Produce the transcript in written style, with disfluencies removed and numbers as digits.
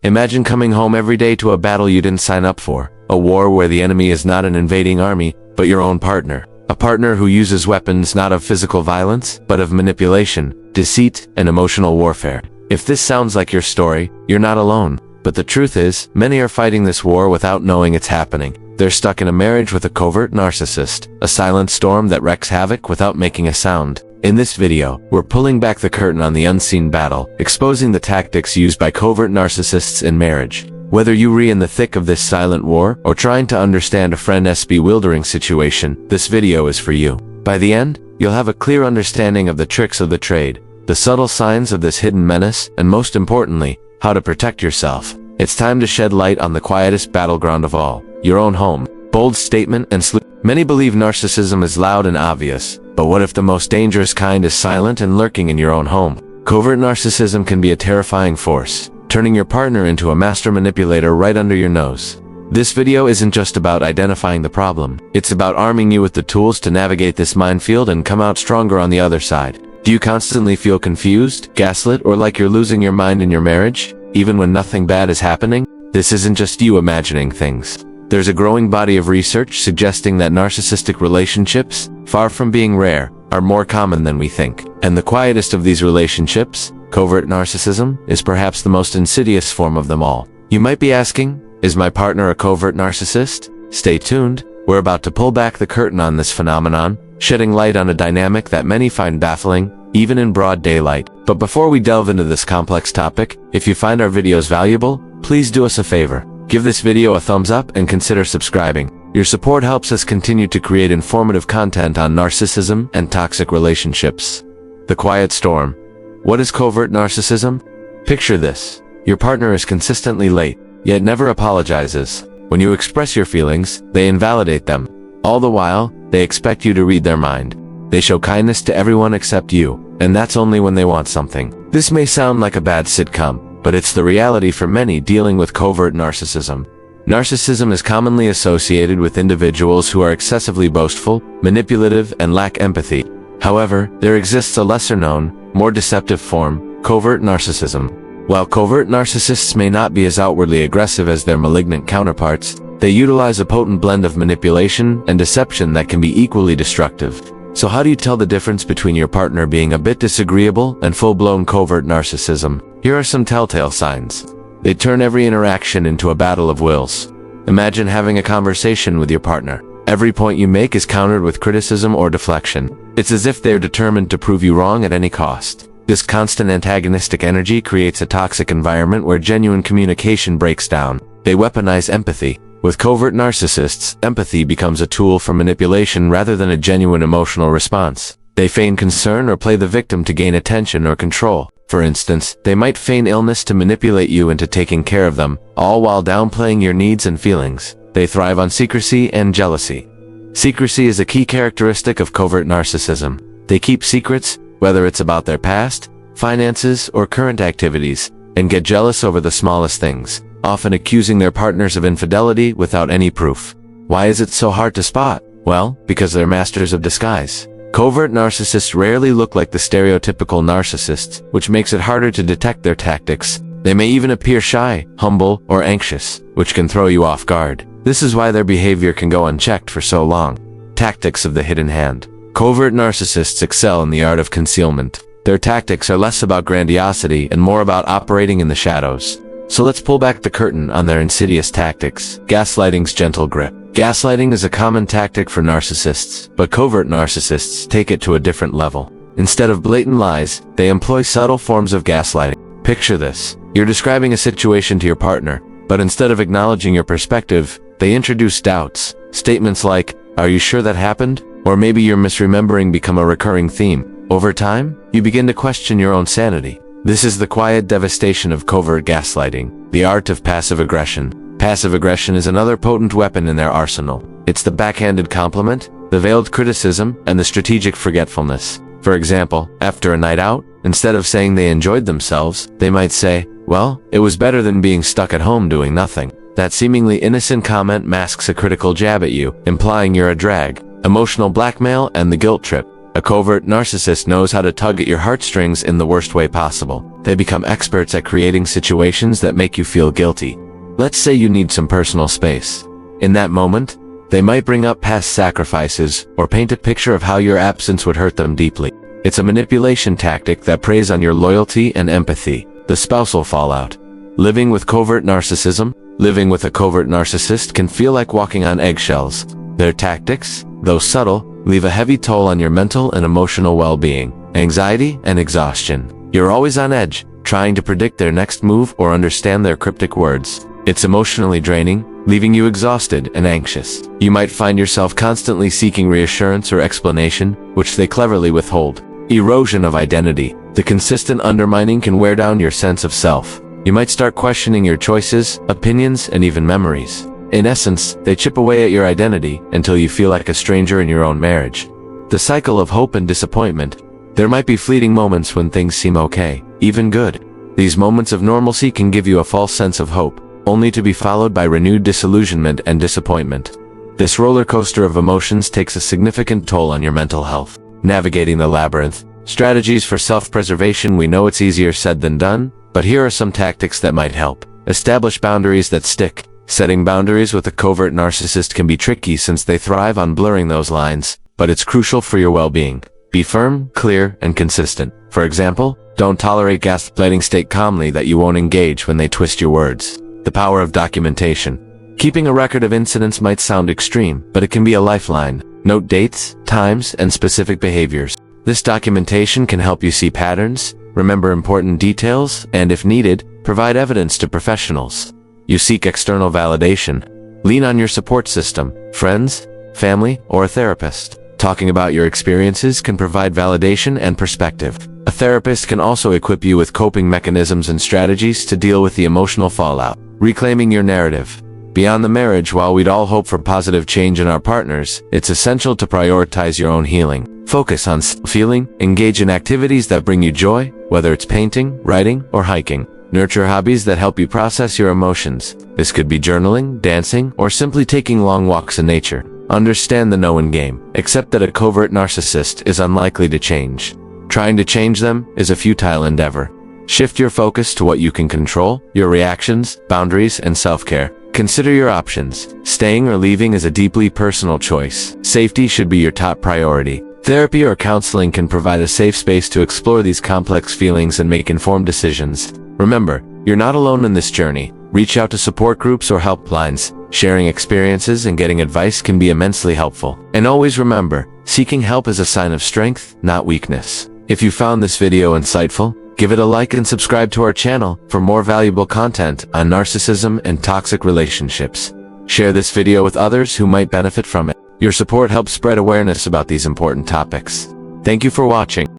Imagine coming home every day to a battle you didn't sign up for, a war where the enemy is not an invading army, but your own partner. A partner who uses weapons not of physical violence, but of manipulation, deceit, and emotional warfare. If this sounds like your story, you're not alone. But the truth is, many are fighting this war without knowing it's happening. They're stuck in a marriage with a covert narcissist, a silent storm that wreaks havoc without making a sound. In this video, we're pulling back the curtain on the unseen battle, exposing the tactics used by covert narcissists in marriage. Whether you're in the thick of this silent war, or trying to understand a friend's bewildering situation, this video is for you. By the end, you'll have a clear understanding of the tricks of the trade, the subtle signs of this hidden menace, and most importantly, how to protect yourself. It's time to shed light on the quietest battleground of all, your own home. Bold statement and sleuth. Many believe narcissism is loud and obvious, but what if the most dangerous kind is silent and lurking in your own home? Covert narcissism can be a terrifying force, turning your partner into a master manipulator right under your nose. This video isn't just about identifying the problem, it's about arming you with the tools to navigate this minefield and come out stronger on the other side. Do you constantly feel confused, gaslit, or like you're losing your mind in your marriage, even when nothing bad is happening? This isn't just you imagining things. There's a growing body of research suggesting that narcissistic relationships, far from being rare, are more common than we think. And the quietest of these relationships, covert narcissism, is perhaps the most insidious form of them all. You might be asking, is my partner a covert narcissist? Stay tuned, we're about to pull back the curtain on this phenomenon, shedding light on a dynamic that many find baffling, even in broad daylight. But before we delve into this complex topic, if you find our videos valuable, please do us a favor. Give this video a thumbs up and consider subscribing. Your support helps us continue to create informative content on narcissism and toxic relationships. The quiet storm. What is covert narcissism? Picture this. Your partner is consistently late, yet never apologizes. When you express your feelings, they invalidate them. All the while, they expect you to read their mind. They show kindness to everyone except you, and that's only when they want something. This may sound like a bad sitcom, but it's the reality for many dealing with covert narcissism. Narcissism is commonly associated with individuals who are excessively boastful, manipulative, and lack empathy. However, there exists a lesser-known, more deceptive form, covert narcissism. While covert narcissists may not be as outwardly aggressive as their malignant counterparts, they utilize a potent blend of manipulation and deception that can be equally destructive. So how do you tell the difference between your partner being a bit disagreeable and full-blown covert narcissism? Here are some telltale signs. They turn every interaction into a battle of wills. Imagine having a conversation with your partner. Every point you make is countered with criticism or deflection. It's as if they're determined to prove you wrong at any cost. This constant antagonistic energy creates a toxic environment where genuine communication breaks down. They weaponize empathy. With covert narcissists, empathy becomes a tool for manipulation rather than a genuine emotional response. They feign concern or play the victim to gain attention or control. For instance, they might feign illness to manipulate you into taking care of them, all while downplaying your needs and feelings. They thrive on secrecy and jealousy. Secrecy is a key characteristic of covert narcissism. They keep secrets, whether it's about their past, finances, or current activities, and get jealous over the smallest things, often accusing their partners of infidelity without any proof. Why is it so hard to spot? Well, because they're masters of disguise. Covert narcissists rarely look like the stereotypical narcissists, which makes it harder to detect their tactics. They may even appear shy, humble, or anxious, which can throw you off guard. This is why their behavior can go unchecked for so long. Tactics of the hidden hand. Covert narcissists excel in the art of concealment. Their tactics are less about grandiosity and more about operating in the shadows. So let's pull back the curtain on their insidious tactics. Gaslighting's gentle grip. Gaslighting is a common tactic for narcissists, but covert narcissists take it to a different level. Instead of blatant lies, they employ subtle forms of gaslighting. Picture this. You're describing a situation to your partner, but instead of acknowledging your perspective, they introduce doubts. Statements like, "Are you sure that happened?" Or maybe you're misremembering become a recurring theme. Over time, you begin to question your own sanity. This is the quiet devastation of covert gaslighting, the art of passive aggression. Passive aggression is another potent weapon in their arsenal. It's the backhanded compliment, the veiled criticism, and the strategic forgetfulness. For example, after a night out, instead of saying they enjoyed themselves, they might say, "Well, it was better than being stuck at home doing nothing." That seemingly innocent comment masks a critical jab at you, implying you're a drag. Emotional blackmail and the guilt trip. A covert narcissist knows how to tug at your heartstrings in the worst way possible. They become experts at creating situations that make you feel guilty. Let's say you need some personal space. In that moment, they might bring up past sacrifices or paint a picture of how your absence would hurt them deeply. It's a manipulation tactic that preys on your loyalty and empathy. The spousal fallout. Living with covert narcissism. Living with a covert narcissist can feel like walking on eggshells. Their tactics, though subtle, leave a heavy toll on your mental and emotional well-being, anxiety and exhaustion. You're always on edge, trying to predict their next move or understand their cryptic words. It's emotionally draining, leaving you exhausted and anxious. You might find yourself constantly seeking reassurance or explanation, which they cleverly withhold. Erosion of identity. The consistent undermining can wear down your sense of self. You might start questioning your choices, opinions, and even memories. In essence, they chip away at your identity until you feel like a stranger in your own marriage. The cycle of hope and disappointment. There might be fleeting moments when things seem okay, even good. These moments of normalcy can give you a false sense of hope, only to be followed by renewed disillusionment and disappointment. This roller coaster of emotions takes a significant toll on your mental health. Navigating the labyrinth. Strategies for self-preservation. We know it's easier said than done, but here are some tactics that might help. Establish boundaries that stick. Setting boundaries with a covert narcissist can be tricky since they thrive on blurring those lines, but it's crucial for your well-being. Be firm, clear, and consistent. For example, don't tolerate gaslighting. State calmly that you won't engage when they twist your words. The power of documentation. Keeping a record of incidents might sound extreme, but it can be a lifeline. Note dates, times, and specific behaviors. This documentation can help you see patterns, remember important details, and if needed, provide evidence to professionals. You seek external validation. Lean on your support system, friends, family, or a therapist. Talking about your experiences can provide validation and perspective. A therapist can also equip you with coping mechanisms and strategies to deal with the emotional fallout. Reclaiming your narrative. Beyond the marriage, while we'd all hope for positive change in our partners, it's essential to prioritize your own healing. Focus on feeling, engage in activities that bring you joy, whether it's painting, writing, or hiking. Nurture hobbies that help you process your emotions. This could be journaling, dancing, or simply taking long walks in nature. Understand the no-win game. Accept that a covert narcissist is unlikely to change. Trying to change them is a futile endeavor. Shift your focus to what you can control, your reactions, boundaries, and self-care. Consider your options. Staying or leaving is a deeply personal choice. Safety should be your top priority. Therapy or counseling can provide a safe space to explore these complex feelings and make informed decisions. Remember, you're not alone in this journey. Reach out to support groups or helplines. Sharing experiences and getting advice can be immensely helpful. And always remember, seeking help is a sign of strength, not weakness. If you found this video insightful, give it a like and subscribe to our channel for more valuable content on narcissism and toxic relationships. Share this video with others who might benefit from it. Your support helps spread awareness about these important topics. Thank you for watching.